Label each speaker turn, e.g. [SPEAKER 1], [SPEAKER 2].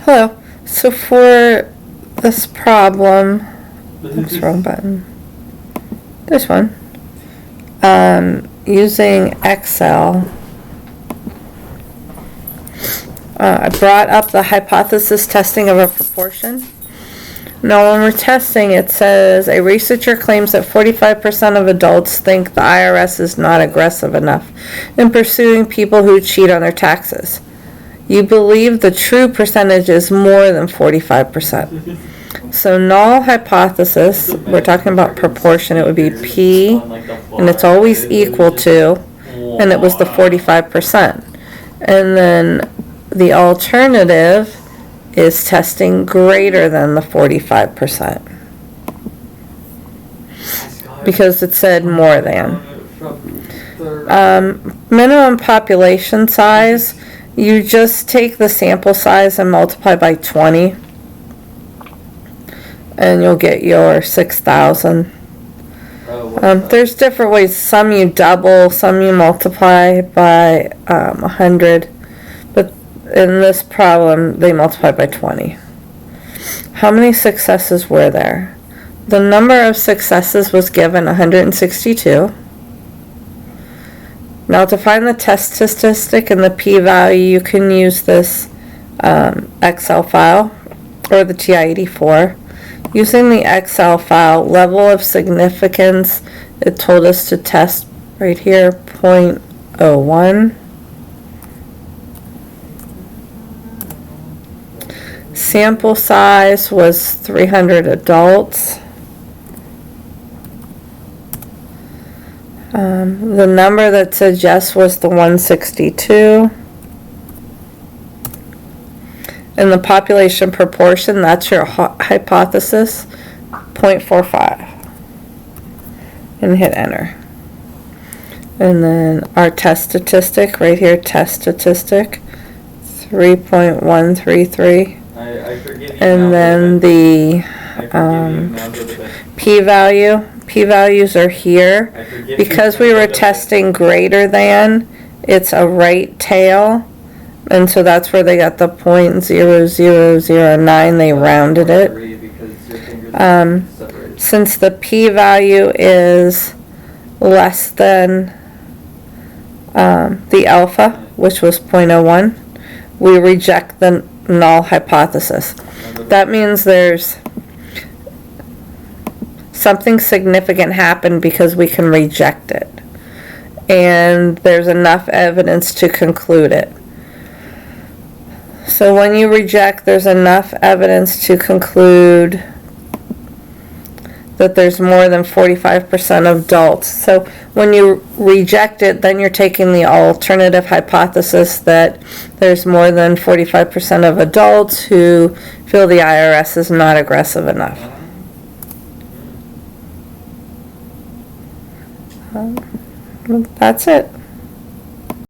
[SPEAKER 1] Hello. So for this problem, oops, wrong button. This one. Using Excel, I brought up the hypothesis testing of a proportion. Now when we're testing, it says a researcher claims that 45% of adults think the IRS is not aggressive enough in pursuing people who cheat on their taxes. You believe the true percentage is more than 45%. So null hypothesis, we're talking about proportion, it would be P, and it's always equal to, and it was the 45%. And then the alternative is testing greater than the 45%. Because it said more than. Minimum population size, you just take the sample size and multiply by 20. And you'll get your 6,000. There's different ways. Some you double, some you multiply by 100. But in this problem, they multiply by 20. How many successes were there? The number of successes was given 162. Now to find the test statistic and the p-value, you can use this Excel file or the TI-84. Using the Excel file, level of significance, it told us to test right here, 0.01. Sample size was 300 adults. The number that said yes was the 162. And the population proportion, that's your hypothesis, 0.45. And hit enter. And then our test statistic, right here, test statistic, 3.133. And then the p-value. P-values are here. Because we were testing greater than, it's a right tail. And so that's where they got the 0.0009. They rounded it. Since the p-value is less than the alpha, which was 0.01, we reject the null hypothesis. That means there's something significant happened because we can reject it. And there's enough evidence to conclude it. So when you reject, there's enough evidence to conclude that there's more than 45% of adults. So when you reject it, then you're taking the alternative hypothesis that there's more than 45% of adults who feel the IRS is not aggressive enough. That's it.